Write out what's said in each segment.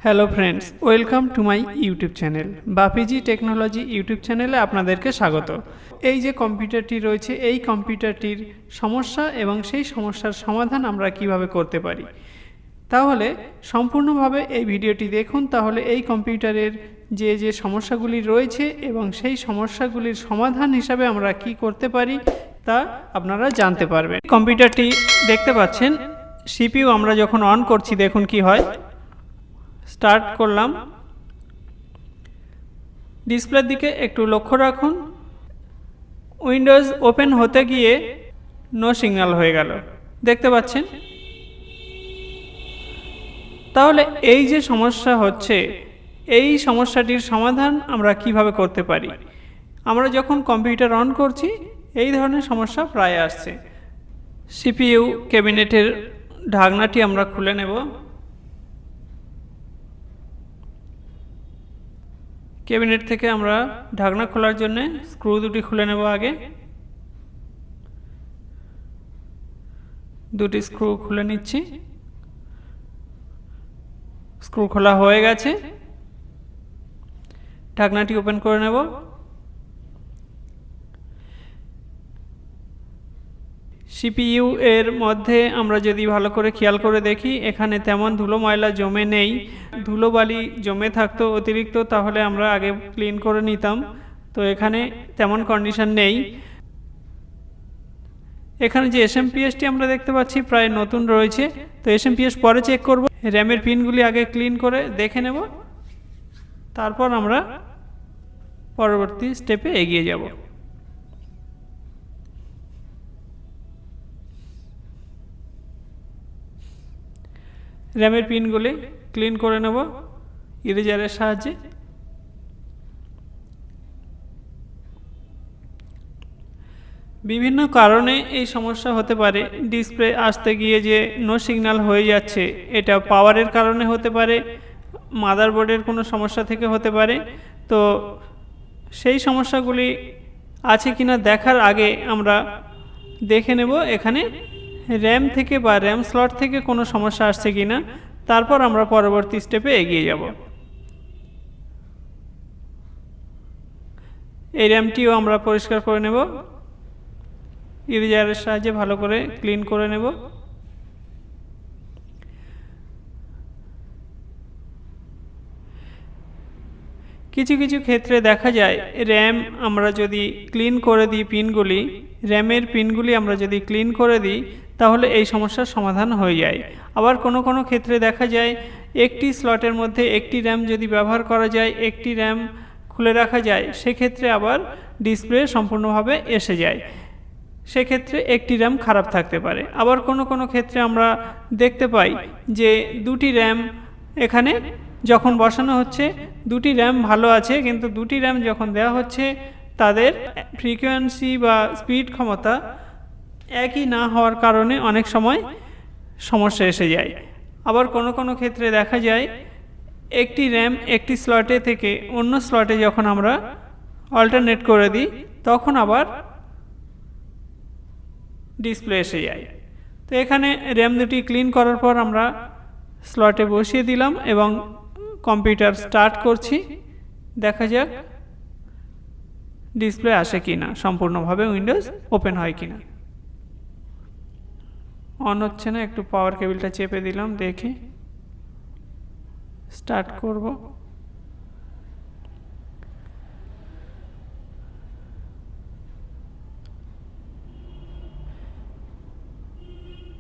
Hello friends, welcome to my YouTube channel Bapi G technology YouTube চ্যানেলে আপনাদেরকে স্বাগত। এই যে কম্পিউটারটি রয়েছে, এই কম্পিউটারটির সমস্যা এবং সেই সমস্যার সমাধান আমরা কিভাবে করতে পারি, তাহলে সম্পূর্ণভাবে এই ভিডিওটি দেখুন। তাহলে এই কম্পিউটারের যে সমস্যাগুলি রয়েছে এবং সেই সমস্যাগুলির সমাধান হিসাবে আমরা কি করতে পারি তা আপনারা জানতে পারবেন। কম্পিউটারটি দেখতে পাচ্ছেন, সিপিইউ আমরা যখন অন করছি দেখুন কি হয়। স্টার্ট করলাম, ডিসপ্লের দিকে একটু লক্ষ্য রাখুন। উইন্ডোজ ওপেন হতে গিয়ে নো সিগন্যাল হয়ে গেল, দেখতে পাচ্ছেন। তাহলে এই যে সমস্যা হচ্ছে, এই সমস্যাটির সমাধান আমরা কিভাবে করতে পারি? আমরা যখন কম্পিউটার অন করছি এই ধরনের সমস্যা প্রায় আসছে। সিপিইউ ক্যাবিনেটের ঢাকনাটি আমরা খুলে নেব। ক্যাবিনেট থেকে আমরা ঢাকনা খোলার জন্য স্ক্রু দুটি খুলে নেব। আগে দুটি স্ক্রু খুলে নিচ্ছি। স্ক্রু খোলা হয়ে গেছে, ঢাকনাটি ওপেন করে নেব। সিপিইউ এর মধ্যে আমরা যদি ভালো করে খেয়াল করে দেখি, এখানে তেমন ধুলো ময়লা জমে নেই। ধুলোবালি জমে থাকতো অতিরিক্ত, তাহলে আমরা আগে ক্লিন করে নিতাম। তো এখানে তেমন কন্ডিশন নেই। এখানে যে এসএমপিএসটি আমরা দেখতে পাচ্ছি প্রায় নতুন রয়েছে, তো এসএমপিএস পরে চেক করব। র্যামের পিনগুলি আগে ক্লিন করে দেখে নেব, তারপর আমরা পরবর্তী স্টেপে এগিয়ে যাব। র্যামের পিনগুলি ক্লিন করে নেব ইরেজারের সাহায্যে। বিভিন্ন কারণে এই সমস্যা হতে পারে। ডিসপ্লে আসতে গিয়ে যে নো সিগন্যাল হয়ে যাচ্ছে, এটা পাওয়ারের কারণে হতে পারে, মাদারবোর্ডের কোনো সমস্যা থেকে হতে পারে। তো সেই সমস্যাগুলি আছে কিনা দেখার আগে আমরা দেখে নেব এখানে র্যাম থেকে বা র্যাম স্লট থেকে কোনো সমস্যা আসছে কিনা, তারপর আমরা পরবর্তী স্টেপে এগিয়ে যাব। এই র্যামটিও আমরা পরিষ্কার করে নেব, ইরেজারের সাহায্যে ভালো করে ক্লিন করে নেব। কিছু কিছু ক্ষেত্রে দেখা যায় র্যাম আমরা যদি ক্লিন করে দিই, পিনগুলি র্যামের পিনগুলি আমরা যদি ক্লিন করে দিই, তাহলে এই সমস্যার সমাধান হয়ে যায়। আবার কোনো কোনো ক্ষেত্রে দেখা যায় একটি স্লটের মধ্যে একটি র্যাম যদি ব্যবহার করা যায়, একটি র্যাম খুলে রাখা যায়, সেক্ষেত্রে আবার ডিসপ্লে সম্পূর্ণভাবে এসে যায়। সেক্ষেত্রে একটি র্যাম খারাপ থাকতে পারে। আবার কোনো কোনো ক্ষেত্রে আমরা দেখতে পাই যে দুটি র্যাম এখানে যখন বসানো হচ্ছে, দুটি র্যাম ভালো আছে, কিন্তু দুটি র্যাম যখন দেওয়া হচ্ছে তাদের ফ্রিকোয়েন্সি বা স্পিড ক্ষমতা একই না হওয়ার কারণে অনেক সময় সমস্যা এসে যায়। আবার কোনো কোনো ক্ষেত্রে দেখা যায় একটি র্যাম একটি স্লটে থেকে অন্য স্লটে যখন আমরা অল্টারনেট করে দিই, তখন আবার ডিসপ্লে এসে যায়। তো এখানে র্যাম দুটি ক্লিন করার পর আমরা স্লটে বসিয়ে দিলাম এবং কম্পিউটার স্টার্ট করছি। দেখা যাক ডিসপ্লে আসে কিনা, সম্পূর্ণভাবে উইন্ডোজ ওপেন হয় কিনা। অন হচ্ছে না, একটু পাওয়ার কেবলটা চেপে দিলাম, দেখে স্টার্ট করব।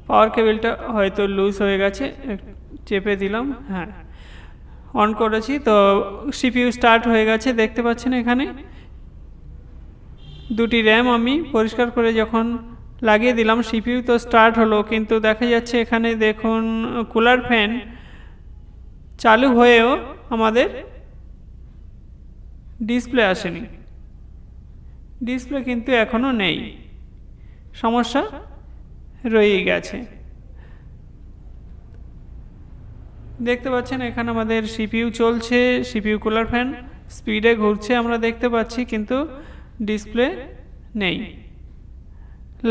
পাওয়ার কেবলটা হয়তো লুজ হয়ে গেছে, চেপে দিলাম, হ্যাঁ অন করেছি। তো সিপিইউ স্টার্ট হয়ে গেছে, দেখতে পাচ্ছেন। এখানে দুটি র্যাম আমি পরিষ্কার করে যখন লাগিয়ে দিলাম, সিপিইউ তো স্টার্ট হলো, কিন্তু দেখা যাচ্ছে এখানে দেখুন কুলার ফ্যান চালু হয়েও আমাদের ডিসপ্লে আসেনি। ডিসপ্লে কিন্তু এখনও নেই, সমস্যা রয়ে গেছে। দেখতে পাচ্ছেন এখানে আমাদের সিপিইউ চলছে, সিপিইউ কুলার ফ্যান স্পিডে ঘুরছে আমরা দেখতে পাচ্ছি, কিন্তু ডিসপ্লে নেই।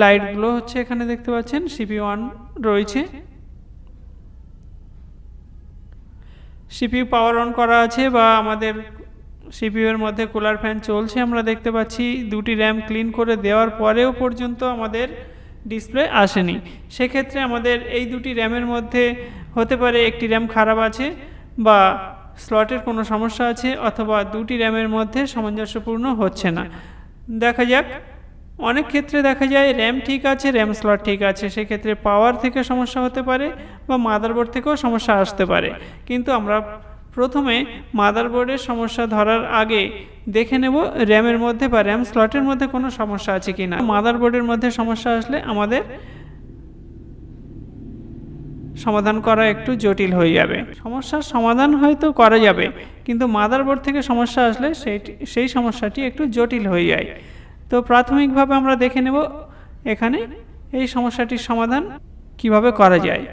লাইটগুলো হচ্ছে এখানে দেখতে পাচ্ছেন, সিপিইউ অন রয়েছে। সিপিইউ পাওয়ার অন করা আছে বা আমাদের সিপিইউ এর মধ্যে কুলার ফ্যান চলছে আমরা দেখতে পাচ্ছি। দুটি র্যাম ক্লিন করে দেওয়ার পরেও পর্যন্ত আমাদের ডিসপ্লে আসেনি। সেক্ষেত্রে আমাদের এই দুটি র্যামের মধ্যে হতে পারে একটি র্যাম খারাপ আছে বা স্লটের কোনো সমস্যা আছে, অথবা দুটি র্যামের মধ্যে সামঞ্জস্যপূর্ণ হচ্ছে না। দেখা যাক, অনেক ক্ষেত্রে দেখা যায় র্যাম ঠিক আছে, র্যাম স্লট ঠিক আছে, সেক্ষেত্রে পাওয়ার থেকে সমস্যা হতে পারে বা মাদারবোর্ড থেকেও সমস্যা আসতে পারে। কিন্তু আমরা প্রথমে মাদারবোর্ডের সমস্যা ধরার আগে দেখে নেব র্যামের মধ্যে বা র্যাম স্লটের মধ্যে কোনো সমস্যা আছে কি না। মাদারবোর্ডের মধ্যে সমস্যা আসলে আমাদের সমাধান করা একটু জটিল হয়ে যাবে। সমস্যার সমাধান হয়তো করা যাবে, কিন্তু মাদারবোর্ড থেকে সমস্যা আসলে সেই সমস্যাটি একটু জটিল হয়ে যায়। তো প্রাথমিকভাবে আমরা দেখে নেব এখানে এই সমস্যাটির সমাধান কিভাবে করা যায়।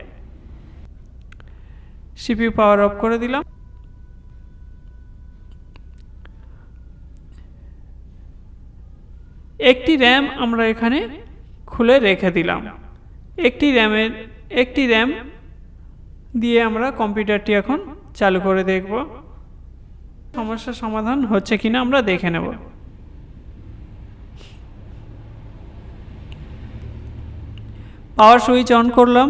সিপিইউ পাওয়ার অফ করে দিলাম। একটি র্যাম আমরা এখানে খুলে রেখে দিলাম। একটি র্যাম দিয়ে আমরা কম্পিউটারটি এখন চালু করে দেখব সমস্যার সমাধান হচ্ছে কিনা আমরা দেখে নেব। পাওয়ার সুইচ অন করলাম।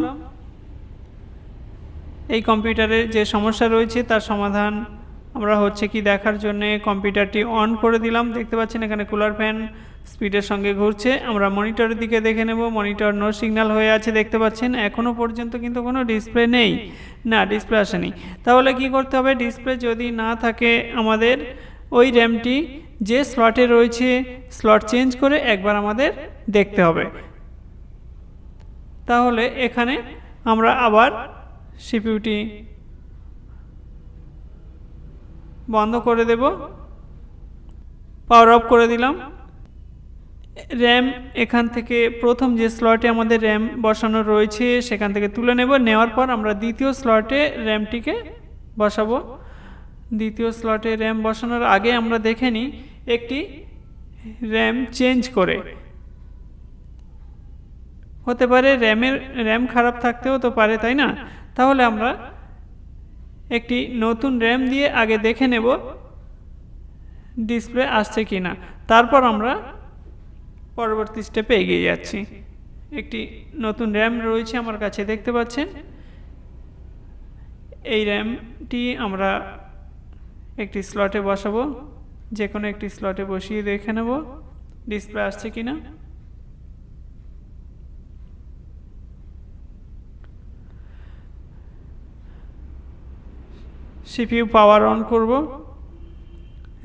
এই কম্পিউটারের যে সমস্যা রয়েছে তার সমাধান আমরা হচ্ছে কি দেখার জন্য কম্পিউটারটি অন করে দিলাম। দেখতে পাচ্ছেন এখানে কুলার ফ্যান স্পিডের সঙ্গে ঘুরছে। আমরা মনিটরের দিকে দেখে নেব। মনিটর নো সিগন্যাল হয়ে আছে দেখতে পাচ্ছেন। এখনও পর্যন্ত কিন্তু কোনো ডিসপ্লে নেই, না ডিসপ্লে আসেনি। তাহলে কি করতে হবে, ডিসপ্লে যদি না থাকে আমাদের ওই র্যামটি যে স্লটে রয়েছে স্লট চেঞ্জ করে একবার আমাদের দেখতে হবে। তাহলে এখানে আমরা আবার সিপিইউটি বন্ধ করে দেব, পাওয়ার অফ করে দিলাম। র্যাম এখান থেকে প্রথম যে স্লটে আমাদের র্যাম বসানো রয়েছে সেখান থেকে তুলে নেব। নেওয়ার পর আমরা দ্বিতীয় স্লটে র্যামটিকে বসাবো। দ্বিতীয় স্লটে র্যাম বসানোর আগে আমরা দেখে নিই একটি র্যাম চেঞ্জ করে। হতে পারে র্যাম খারাপ থাকতেও তো পারে, তাই না? তাহলে আমরা একটি নতুন র্যাম দিয়ে আগে দেখে নেব ডিসপ্লে আসছে কি না, তারপর আমরা পরবর্তী স্টেপে এগিয়ে যাচ্ছি। একটি নতুন র্যাম রয়েছে আমার কাছে দেখতে পাচ্ছেন। এই র্যামটি আমরা একটি স্লটে বসাবো, যে কোনো একটি স্লটে বসিয়ে দেখে নেব ডিসপ্লে আসছে কিনা। সিপিইউ পাওয়ার অন করব।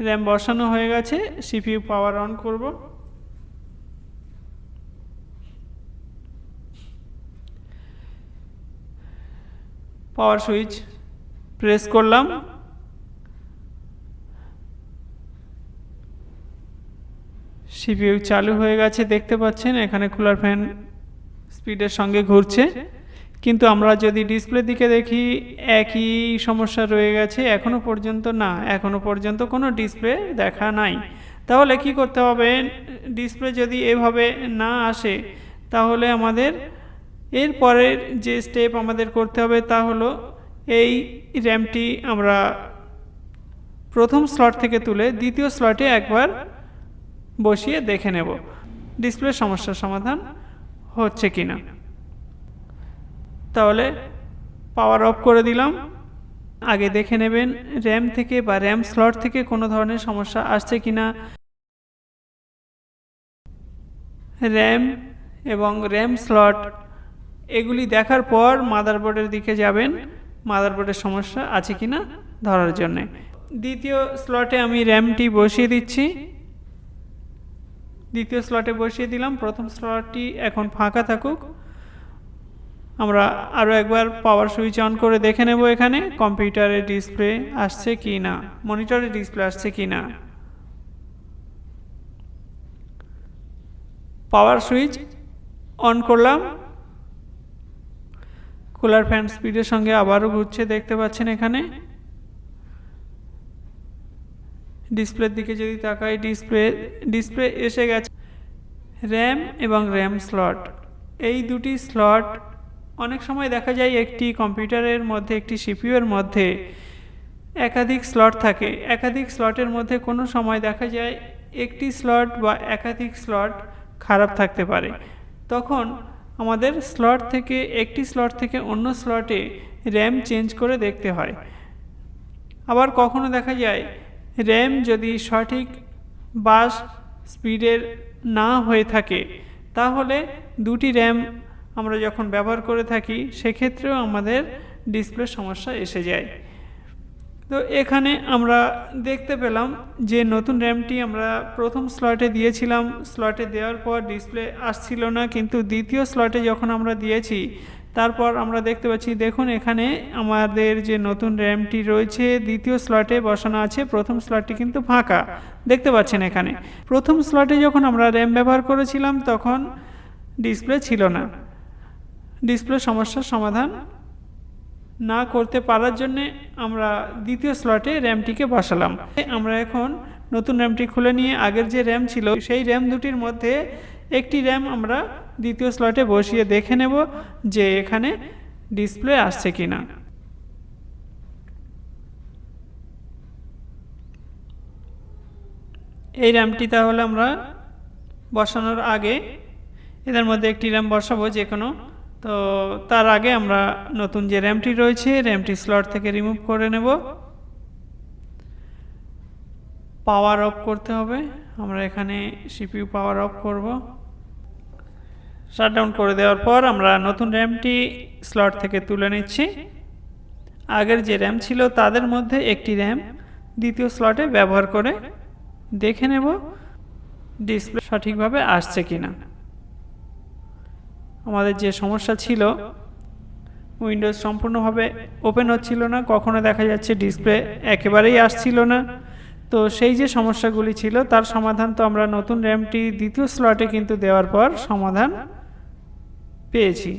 র্যাম বসানো হয়ে গেছে, সিপিইউ পাওয়ার অন করব। পাওয়ার সুইচ প্রেস করলাম। সিপিইউ চালু হয়ে গেছে দেখতে পাচ্ছেন। এখানে কুলার ফ্যান স্পিডের সঙ্গে ঘুরছে, কিন্তু আমরা যদি ডিসপ্লের দিকে দেখি একই সমস্যা রয়ে গেছে। এখনো পর্যন্ত কোনো ডিসপ্লে দেখা নাই। তাহলে কি করতে হবে, ডিসপ্লে যদি এভাবে না আসে তাহলে আমাদের এর পরের যে স্টেপ আমাদের করতে হবে তা হলো এই র্যামটি আমরা প্রথম স্লট থেকে তুলে দ্বিতীয় স্লটে একবার বসিয়ে দেখে নেব ডিসপ্লের সমস্যার সমাধান হচ্ছে কিনা। তাহলে পাওয়ার অফ করে দিলাম। আগে দেখে নেবেন র্যাম থেকে বা র্যাম স্লট থেকে কোনো ধরনের সমস্যা আসছে কিনা। র্যাম এবং র্যাম স্লট এগুলি দেখার পর মাদারবোর্ডের দিকে যাবেন, মাদারবোর্ডের সমস্যা আছে কিনা ধরার জন্য। দ্বিতীয় স্লটে আমি র্যামটি বসিয়ে দিচ্ছি। দ্বিতীয় স্লটে বসিয়ে দিলাম। প্রথম স্লটটি এখন ফাঁকা থাকুক। আমরা আরও একবার পাওয়ার সুইচ অন করে দেখে নেব এখানে কম্পিউটারে ডিসপ্লে আসছে কি না, মনিটরে ডিসপ্লে আসছে কি না। পাওয়ার সুইচ অন করলাম। কুলার ফ্যান স্পিডের সঙ্গে আবারও ঘুরছে দেখতে পাচ্ছেন এখানে। ডিসপ্লের দিকে যদি তাকাই ডিসপ্লে এসে গেছে। র্যাম এবং র্যাম স্লট এই দুটি স্লট অনেক সময় দেখা যায় একটি কম্পিউটারের মধ্যে একটি সিপিইউ এর মধ্যে একাধিক স্লট থাকে, একাধিক স্লটের মধ্যে কোনো সময় দেখা যায় একটি স্লট বা একাধিক স্লট খারাপ থাকতে পারে। তখন আমাদের একটি স্লট থেকে অন্য স্লটে র্যাম চেঞ্জ করে দেখতে হয়। আবার কখনো দেখা যায় র্যাম যদি সঠিক বাস স্পিডের না হয়ে থাকে, তাহলে দুটি র্যাম আমরা যখন ব্যবহার করে থাকি সেক্ষেত্রেও আমাদের ডিসপ্লে সমস্যা এসে যায়। তো এখানে আমরা দেখতে পেলাম যে নতুন র্যামটি আমরা প্রথম স্লটে দিয়েছিলাম, স্লটে দেওয়ার পর ডিসপ্লে আসছিল না, কিন্তু দ্বিতীয় স্লটে যখন আমরা দিয়েছি তারপর আমরা দেখতে পাচ্ছি, দেখুন এখানে আমাদের যে নতুন র্যামটি রয়েছে দ্বিতীয় স্লটে বসানো আছে, প্রথম স্লটটি কিন্তু ফাঁকা দেখতে পাচ্ছেন। এখানে প্রথম স্লটে যখন আমরা র্যাম ব্যবহার করেছিলাম তখন ডিসপ্লে ছিল না। ডিসপ্লে সমস্যার সমাধান না করতে পারার জন্যে আমরা দ্বিতীয় স্লটে র্যামটিকে বসালাম। আমরা এখন নতুন র্যামটি খুলে নিয়ে আগের যে র্যাম ছিল সেই র্যাম দুটির মধ্যে একটি র্যাম আমরা দ্বিতীয় স্লটে বসিয়ে দেখে নেব যে এখানে ডিসপ্লে আসছে কিনা। এই র্যামটি তাহলে আমরা বসানোর আগে এদের মধ্যে একটি র্যাম বসাবো যে কোনো। তো তার আগে আমরা নতুন যে র্যামটি রয়েছে র্যামটি স্লট থেকে রিমুভ করে নেব। পাওয়ার অফ করতে হবে, আমরা এখানে সিপিইউ পাওয়ার অফ করব। শাটডাউন করে দেওয়ার পর আমরা নতুন র্যামটি স্লট থেকে তুলে নিচ্ছি। আগের যে র্যাম ছিল তাদের মধ্যে একটি র্যাম দ্বিতীয় স্লটে ব্যবহার করে দেখে নেব ডিসপ্লে সঠিকভাবে আসছে কিনা। আমাদের যে সমস্যা ছিল, উইন্ডোজ সম্পূর্ণভাবে ওপেন হচ্ছিল না, কখনো দেখা যাচ্ছে ডিসপ্লে একেবারেই আসছিল না। তো সেই যে সমস্যাগুলি ছিল তার সমাধান তো আমরা নতুন র্যামটি দ্বিতীয় স্লটে কিন্তু দেওয়ার পর সমাধান পেয়েছি।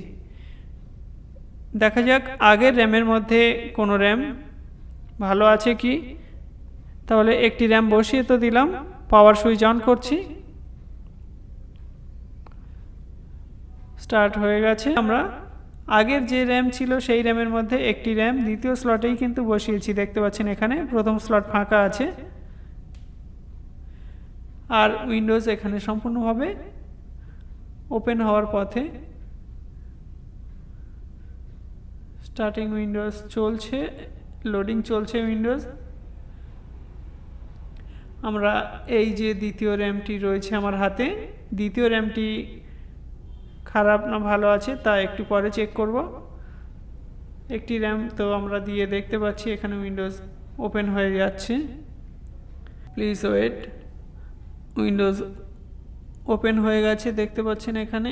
দেখা যাক আগের র্যামের মধ্যে কোনো র্যাম ভালো আছে কি। তাহলে একটি র্যাম বসিয়ে তো দিলাম, পাওয়ার সুইচ অন করছি, স্টার্ট হয়ে গেছে। আমরা আগের যে র্যাম ছিল সেই র্যামের মধ্যে একটি র্যাম দ্বিতীয় স্লটেই কিন্তু বসিয়েছি, দেখতে পাচ্ছেন এখানে প্রথম স্লট ফাঁকা আছে। আর উইন্ডোজ এখানে সম্পূর্ণভাবে ওপেন হওয়ার পথে, স্টার্টিং উইন্ডোজ চলছে, লোডিং চলছে উইন্ডোজ। আমরা এই যে দ্বিতীয় র্যামটি রয়েছে আমার হাতে, দ্বিতীয় র্যামটি খারাপ না ভালো আছে তা একটু পরে চেক করব। একটি র্যাম তো আমরা দিয়ে দেখতে পাচ্ছি এখানে উইন্ডোজ ওপেন হয়ে যাচ্ছে। প্লিজ ওয়েট, উইন্ডোজ ওপেন হয়ে গেছে দেখতে পাচ্ছেন এখানে।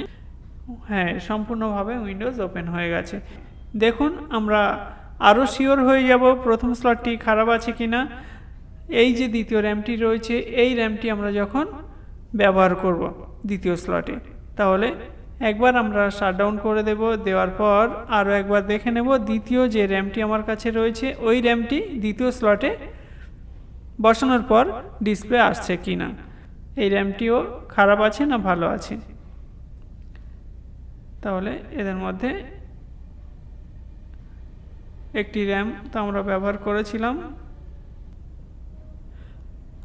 হ্যাঁ, সম্পূর্ণভাবে উইন্ডোজ ওপেন হয়ে গেছে। দেখুন আমরা আরও শিওর হয়ে যাব প্রথম স্লটটি খারাপ আছে কিনা। এই যে দ্বিতীয় র্যামটি রয়েছে এই র্যামটি আমরা যখন ব্যবহার করব দ্বিতীয় স্লটে, তাহলে একবার আমরা শাটডাউন করে দেব, দেওয়ার পর আরও একবার দেখে নেব দ্বিতীয় যে র্যামটি আমার কাছে রয়েছে ওই র্যামটি দ্বিতীয় স্লটে বসানোর পর ডিসপ্লে আসছে কিনা, এই র্যামটিও খারাপ আছে না ভালো আছে। তাহলে এদের মধ্যে একটি র্যাম তো আমরা ব্যবহার করেছিলাম,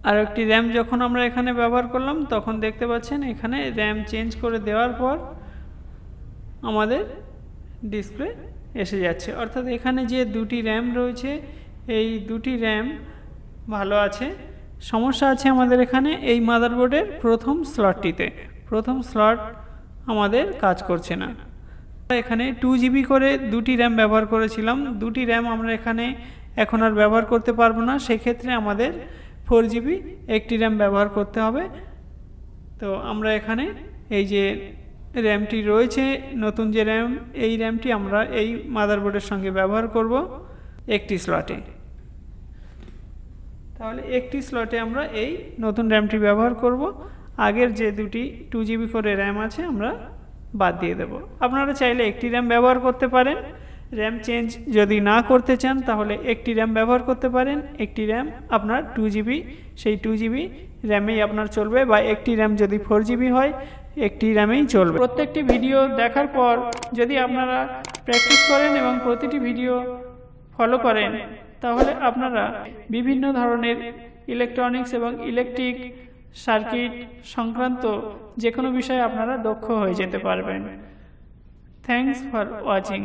আর একটি র্যাম যখন আমরা এখানে ব্যবহার করলাম তখন দেখতে পাচ্ছেন এখানে র্যাম চেঞ্জ করে দেওয়ার পর আমাদের ডিসপ্লে এসে যাচ্ছে। অর্থাৎ এখানে যে দুটি র্যাম রয়েছে এই দুটি র্যাম ভালো আছে। সমস্যা আছে আমাদের এখানে এই মাদারবোর্ডের প্রথম স্লটটিতে, প্রথম স্লট আমাদের কাজ করছে না। এখানে 2GB করে দুটি র্যাম ব্যবহার করেছিলাম, দুটি র্যাম আমরা এখানে এখন আর ব্যবহার করতে পারবো না, সেক্ষেত্রে আমাদের 4GB একটি র্যাম ব্যবহার করতে হবে। তো আমরা এখানে এই যে র্যামটি রয়েছে নতুন যে র্যাম, এই র্যামটি আমরা এই মাদারবোর্ডের সঙ্গে ব্যবহার করব একটি স্লটে। তাহলে একটি স্লটে আমরা এই নতুন র্যামটি ব্যবহার করব, আগের যে দুটি 2GB করে র্যাম আছে আমরা বাদ দিয়ে দেব। আপনারা চাইলে একটি র্যাম ব্যবহার করতে পারেন, র্যাম চেঞ্জ যদি না করতে চান তাহলে একটি র্যাম ব্যবহার করতে পারেন। একটি র্যাম আপনার 2GB, সেই 2GB র্যামেই আপনার চলবে, বা একটি র্যাম যদি 4GB হয় একটি র্যামেই চলবে। প্রত্যেকটি ভিডিও দেখার পর যদি আপনারা প্র্যাকটিস করেন এবং প্রতিটি ভিডিও ফলো করেন তাহলে আপনারা বিভিন্ন ধরনের ইলেকট্রনিক্স এবং ইলেকট্রিক সার্কিট সংক্রান্ত যে কোনো বিষয়ে আপনারা দক্ষ হয়ে যেতে পারবেন। Thanks for watching.